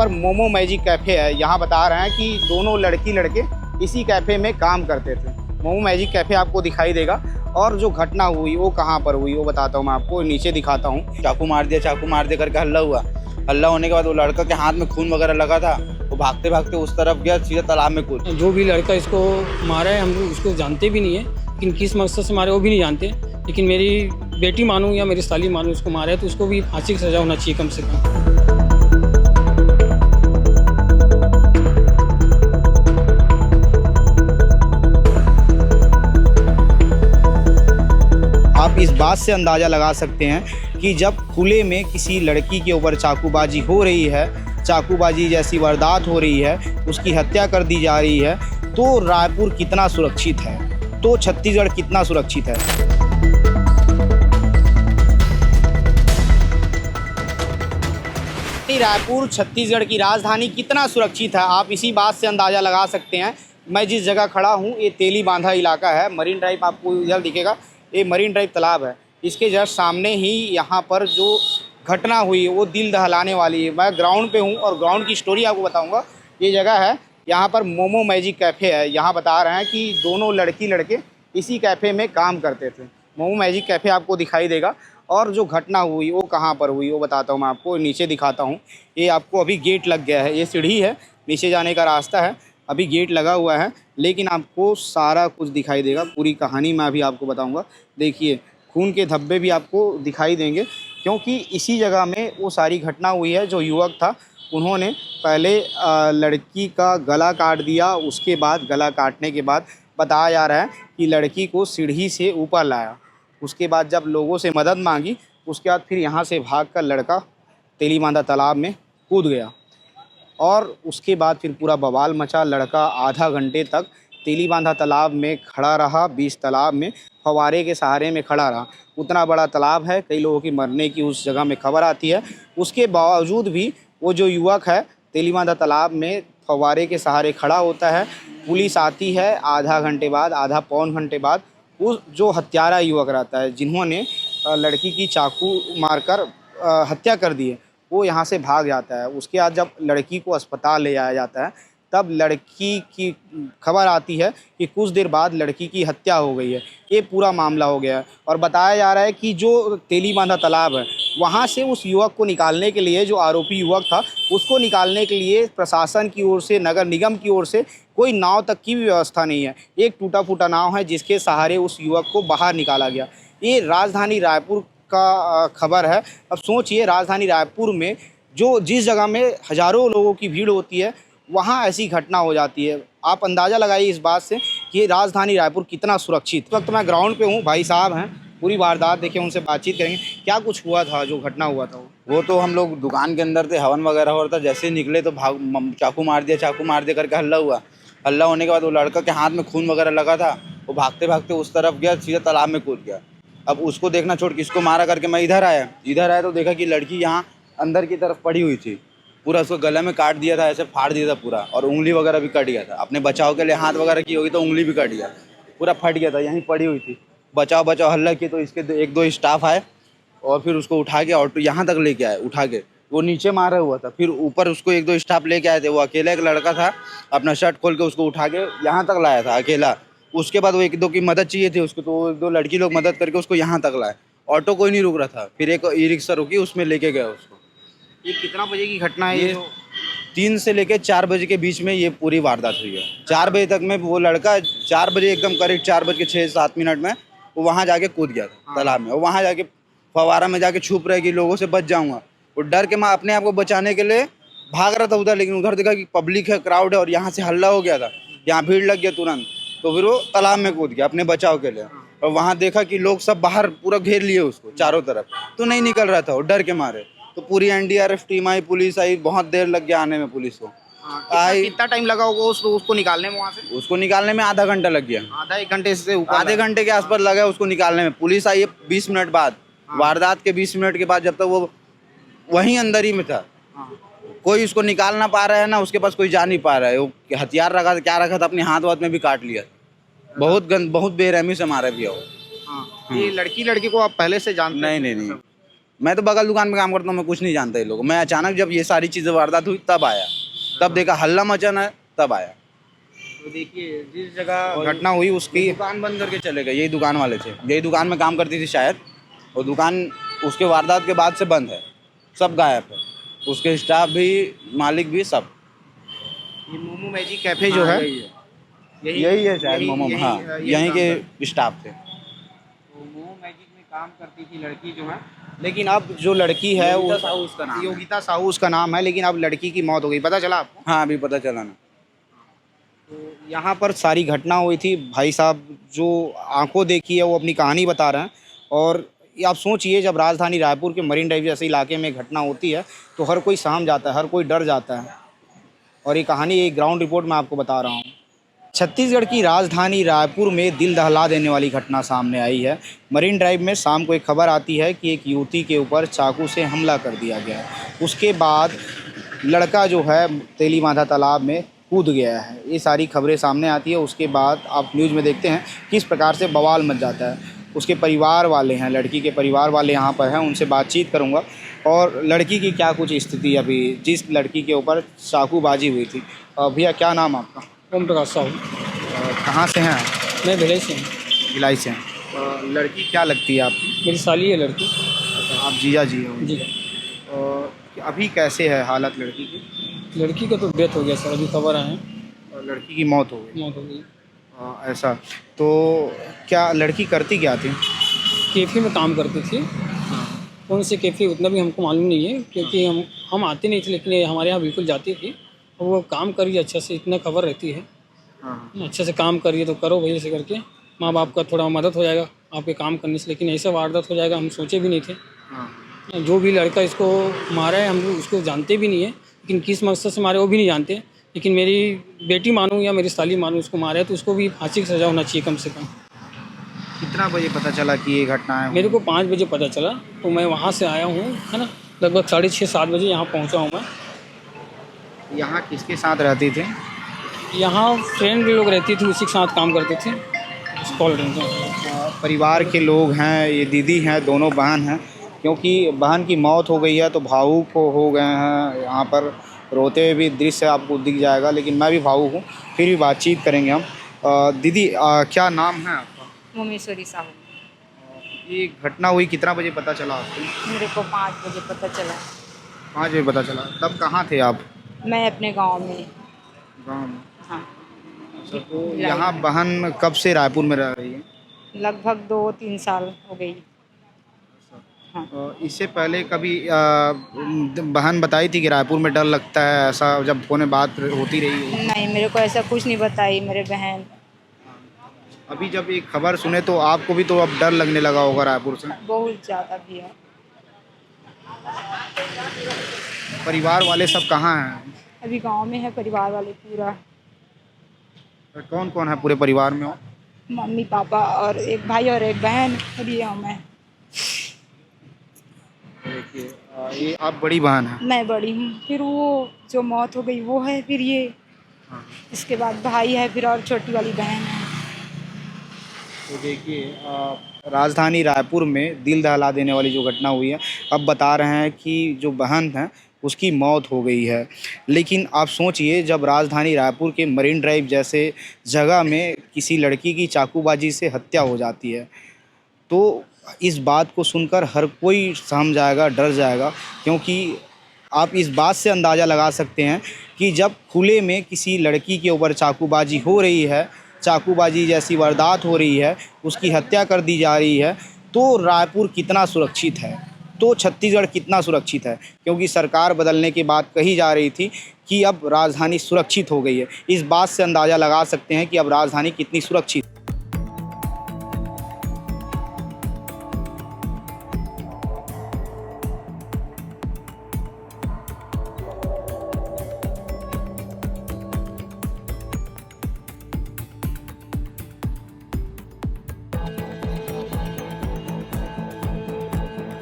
पर momo magic cafe है। यहाँ बता रहे हैं कि दोनों लड़की लड़के इसी कैफ़े में काम करते थे। मोमो मैजिक कैफ़े आपको दिखाई देगा। और जो घटना हुई वो कहाँ पर हुई वो बताता हूँ मैं आपको, नीचे दिखाता हूँ। चाकू मार दिया करके हल्ला हुआ। हल्ला होने के बाद वो लड़का के हाथ में खून वगैरह लगा था, वो भागते भागते उस तरफ गया, सीधा तालाब में कूद। जो भी लड़का इसको मारा है हम उसको जानते भी नहीं है, लेकिन किस मकसद से मारे वो भी नहीं जानते। लेकिन मेरी बेटी मानूँ या मेरी साली मानूँ, उसको मारा है तो उसको भी फांसी की सज़ा होना चाहिए कम से कम। आप इस बात से अंदाज़ा लगा सकते हैं कि जब खुले में किसी लड़की के ऊपर चाकूबाजी हो रही है, चाकूबाजी जैसी वारदात हो रही है, उसकी हत्या कर दी जा रही है, तो रायपुर कितना सुरक्षित है, तो छत्तीसगढ़ कितना सुरक्षित है। रायपुर छत्तीसगढ़ की राजधानी कितना सुरक्षित है, आप इसी बात से अंदाज़ा लगा सकते हैं। मैं जिस जगह खड़ा हूँ ये तेली बांधा इलाका है। मरीन ड्राइव आपको इधर दिखेगा, ये मरीन ड्राइव तालाब है। इसके जस्ट सामने ही यहाँ पर जो घटना हुई वो दिल दहलाने वाली है। मैं ग्राउंड पे हूँ और ग्राउंड की स्टोरी आपको बताऊँगा। ये जगह है, यहाँ पर मोमो मैजिक कैफ़े है। यहाँ बता रहे हैं कि दोनों लड़की लड़के इसी कैफ़े में काम करते थे। मोमो मैजिक कैफ़े आपको दिखाई देगा। और जो घटना हुई वो कहाँ पर हुई वो बताता हूँ मैं आपको, नीचे दिखाता हूँ। ये आपको अभी गेट लग गया है, ये सीढ़ी है, नीचे जाने का रास्ता है, अभी गेट लगा हुआ है, लेकिन आपको सारा कुछ दिखाई देगा। पूरी कहानी मैं अभी आपको बताऊंगा। देखिए खून के धब्बे भी आपको दिखाई देंगे, क्योंकि इसी जगह में वो सारी घटना हुई है। जो युवक था उन्होंने पहले लड़की का गला काट दिया, उसके बाद गला काटने के बाद बताया जा रहा है कि लड़की को सीढ़ी से ऊपर लाया। उसके बाद जब लोगों से मदद मांगी, उसके बाद फिर यहाँ से भागकर लड़का तेली बांधा तालाब में कूद गया। और उसके बाद फिर पूरा बवाल मचा। लड़का आधा घंटे तक तेली बांधा तालाब में खड़ा रहा, बीच तालाब में फव्वारे के सहारे में खड़ा रहा। उतना बड़ा तालाब है, कई लोगों की मरने की उस जगह में खबर आती है। उसके बावजूद भी वो जो युवक है तेली बांधा तालाब में फव्वारे के सहारे खड़ा होता है। पुलिस आती है आधा घंटे बाद, आधा पौन घंटे बाद। वो जो हत्यारा युवक रहता है, जिन्होंने लड़की की चाकू मारकर हत्या कर दी है, वो यहाँ से भाग जाता है। उसके बाद जब लड़की को अस्पताल ले जाया जाता है, तब लड़की की खबर आती है कि कुछ देर बाद लड़की की हत्या हो गई है। ये पूरा मामला हो गया है। और बताया जा रहा है कि जो तेली बांधा तालाब है, वहाँ से उस युवक को निकालने के लिए, जो आरोपी युवक था उसको निकालने के लिए प्रशासन की ओर से, नगर निगम की ओर से कोई नाव तक की भी व्यवस्था नहीं है। एक टूटा फूटा नाव है जिसके सहारे उस युवक को बाहर निकाला गया। ये राजधानी रायपुर का खबर है। अब सोचिए, राजधानी रायपुर में जिस जगह में हज़ारों लोगों की भीड़ होती है, वहाँ ऐसी घटना हो जाती है। आप अंदाज़ा लगाइए इस बात से कि ये राजधानी रायपुर कितना सुरक्षित। इस वक्त मैं ग्राउंड पे हूँ, भाई साहब हैं, पूरी वारदात देखें, उनसे बातचीत करेंगे। क्या कुछ हुआ था, जो घटना हुआ था वो तो हम लोग दुकान के अंदर थे, हवन वगैरह हो रहा था, जैसे ही निकले तो चाकू मार दिया करके हल्ला हुआ। हल्ला होने के बाद वो लड़का के हाथ में खून वगैरह लगा था, वो भागते भागते उस तरफ गया, सीधा तालाब में कूद गया। अब उसको देखना छोड़ किसको मारा करके मैं इधर आया तो देखा कि लड़की यहाँ अंदर की तरफ पड़ी हुई थी। पूरा उसको गले में काट दिया था, ऐसे फाड़ दिया था पूरा, और उंगली वगैरह भी कट गया था। अपने बचाव के लिए हाथ वगैरह की होगी तो उंगली भी कट गया, पूरा फट गया था, यहीं पड़ी हुई थी। बचाओ हल्ला किए तो इसके एक दो स्टाफ आए और फिर उसको उठा के ऑटो यहाँ तक लेके आए, उठा के। वो नीचे मारा हुआ था, फिर ऊपर उसको एक दो स्टाफ लेके आए थे। वो अकेला एक लड़का था, अपना शर्ट खोल के उसको उठा के यहाँ तक लाया था अकेला। उसके बाद वो एक दो की मदद चाहिए थी उसको, तो वो एक दो लड़की लोग मदद करके उसको यहाँ तक लाए। ऑटो कोई नहीं रुक रहा था, फिर एक ई रिक्शा रुकी, उसमें लेके गया उसको। ये कितना बजे की घटना है? ये 3 से लेके 4 बजे के बीच में ये पूरी वारदात हुई है। 4 बजे तक में वो लड़का 4 बजे एकदम करेक्ट 4 बज के 6-7 मिनट में वो वहाँ जाके कूद गया था तालाब में। वो वहाँ जाके फव्वारा में जाके छुप रहे कि लोगों से बच जाऊँगा। वो डर के मैं अपने आप को बचाने के लिए भाग रहा था उधर, लेकिन उधर देखा कि पब्लिक है, क्राउड है, और यहाँ से हल्ला हो गया था, यहाँ भीड़ लग गया तुरंत। तो फिर वो तालाब में कूद गया अपने बचाव के लिए। और वहाँ देखा कि लोग सब बाहर पूरा घेर लिए उसको चारों तरफ, तो नहीं निकल रहा था वो डर के मारे। तो पूरी एनडीआरएफ टीम आई, पुलिस आई, बहुत देर लग गया आने में पुलिस को। कितना टाइम लगा होगा उसको निकालने में? वहाँ से उसको निकालने में आधा घंटा लग गया, आधा एक घंटे से ऊपर, आधे घंटे के आसपास लगा उसको निकालने में। पुलिस आई 20 मिनट बाद, वारदात के 20 मिनट के बाद, जब तक वो वहीं अंदर ही में था। कोई उसको निकाल ना पा रहा है ना, उसके पास कोई जा नहीं पा रहा है। वो हथियार रखा था, क्या रखा था, अपने हाथ वाथ में भी काट लिया। बहुत बेरहमी से मारा भी वो। ये लड़की को आप पहले से जानते? नहीं, मैं तो बगल दुकान में काम करता हूँ, मैं कुछ नहीं जानता ये लोग। मैं अचानक जब ये सारी चीज़ें वारदात हुई तब आया, तब देखा हल्ला मचना है, तब आया। तो देखिए जिस जगह घटना हुई उसकी दुकान बंद करके चले गए, यही दुकान वाले थे, यही दुकान में काम करती थी शायद, और दुकान उसके वारदात के बाद से बंद है, सब गायब है, उसके स्टाफ भी, मालिक भी, सब। ये मोमो मैजिक कैफ़े जो है यही है शायद मोमो, हाँ यहीं के स्टाफ थे। तो मोमो मैजिक में काम करती थी लड़की जो है, लेकिन अब जो लड़की है वो उसका नाम है। योगिता साहू उसका नाम है, लेकिन अब लड़की की मौत हो गई, पता चला आपको? हाँ अभी पता चला ना। तो यहाँ पर सारी घटना हुई थी, भाई साहब जो आंखों देखी है वो अपनी कहानी बता रहे हैं। और ये आप सोचिए जब राजधानी रायपुर के मरीन ड्राइव जैसे इलाके में घटना होती है तो हर कोई सहम जाता है, हर कोई डर जाता है। और ये कहानी एक ग्राउंड रिपोर्ट में आपको बता रहा हूँ। छत्तीसगढ़ की राजधानी रायपुर में दिल दहला देने वाली घटना सामने आई है। मरीन ड्राइव में शाम को एक खबर आती है कि एक युवती के ऊपर चाकू से हमला कर दिया गया। उसके बाद लड़का जो है तेली बांधा तालाब में कूद गया है। ये सारी खबरें सामने आती है। उसके बाद आप न्यूज़ में देखते हैं किस प्रकार से बवाल मच जाता है। उसके परिवार वाले हैं, लड़की के परिवार वाले यहाँ पर हैं, उनसे बातचीत करूँगा और लड़की की क्या कुछ स्थिति अभी जिस लड़की के ऊपर चाकूबाजी हुई थी। भैया क्या नाम आपका? ओम प्रकाश साहू। कहाँ से हैं? मैं भिलाई से हूँ। भिलाई से हैं। लड़की क्या लगती है आपकी? मेरी साली है लड़की। आप जीजा जी हो? जी। अभी कैसे है हालत लड़की की? लड़की का तो डेथ हो गया सर, अभी खबर आए हैं, और लड़की की मौत हो गई? मौत हो गई। ऐसा तो क्या लड़की करती क्या थी? कैफ़े में काम करती थी। कौन से कैफ़े उतना भी हमको मालूम नहीं है, क्योंकि हम आते नहीं थे, लेकिन हमारे यहाँ बिल्कुल जाती थी और वो काम करिए अच्छे से, इतना खबर रहती है। अच्छे से काम करिए तो करो भैया से करके, माँ बाप का थोड़ा मदद हो जाएगा आपके काम करने से। लेकिन ऐसा वारदात हो जाएगा हम सोचे भी नहीं थे। जो भी लड़का इसको मारा है हम उसको जानते भी नहीं है, लेकिन किस मकसद से मारे वो भी नहीं जानते। लेकिन मेरी बेटी मानूँ या मेरी साली मानूँ, उसको मारा है तो उसको भी फांसी की सज़ा होना चाहिए कम से कम। कितना बजे पता चला कि ये घटना है? मेरे को 5 बजे पता चला, तो मैं वहाँ से आया हूँ, है ना, लगभग 6:30-7 बजे यहाँ पहुँचा हूँ मैं। यहाँ किसके साथ रहती थी? यहाँ फ्रेंड लोग रहती थी, उसी के साथ काम करते थे, कॉल परिवार के लोग हैं, ये दीदी हैं, दोनों बहन हैं। क्योंकि बहन की मौत हो गई है तो भावुक हो गए हैं। यहाँ पर रोते हुए भी दृश्य आपको दिख जाएगा, लेकिन मैं भी भावुक हूँ, फिर भी बातचीत करेंगे हम। दीदी क्या नाम है आपका? मोमेश्वरी साहू। ये घटना हुई कितना बजे पता चला आपको? मेरे को 5 बजे पता चला। 5 बजे पता चला। तब कहाँ थे आप? मैं अपने गांव में। गाँव में? हाँ। तो यहाँ बहन कब से रायपुर में रह रही है? लगभग 2-3 साल हो गई। हाँ। इससे पहले कभी बहन बताई थी कि रायपुर में डर लगता है, ऐसा जब फोन में बात होती रही? नहीं, मेरे को ऐसा कुछ नहीं बताई मेरे बहन। अभी जब एक खबर सुने तो आपको भी तो अब डर लगने लगा होगा रायपुर से? बहुत ज़्यादा भी है। परिवार वाले सब कहाँ हैं? अभी गांव में है परिवार वाले पूरा। कौन कौन है पूरे परिवार में? हो मम्मी पापा और एक भाई और एक बहन, और ये हूँ मैं। देखिए ये आप बड़ी बहन हैं? मैं बड़ी हूँ, फिर वो जो मौत हो गई वो है, फिर ये, इसके बाद भाई है, फिर और छोटी वाली बहन है। तो देखिए राजधानी रायपुर में दिल दहला देने वाली जो घटना हुई है, अब बता रहे हैं कि जो बहन है उसकी मौत हो गई है। लेकिन आप सोचिए जब राजधानी रायपुर के मरीन ड्राइव जैसे जगह में किसी लड़की की चाकूबाजी से हत्या हो जाती है तो इस बात को सुनकर हर कोई सहम जाएगा, डर जाएगा। क्योंकि आप इस बात से अंदाज़ा लगा सकते हैं कि जब खुले में किसी लड़की के ऊपर चाकूबाजी हो रही है, चाकूबाजी जैसी वारदात हो रही है, उसकी हत्या कर दी जा रही है, तो रायपुर कितना सुरक्षित है, तो छत्तीसगढ़ कितना सुरक्षित है। क्योंकि सरकार बदलने के बाद कही जा रही थी कि अब राजधानी सुरक्षित हो गई है। इस बात से अंदाज़ा लगा सकते हैं कि अब राजधानी कितनी सुरक्षित है।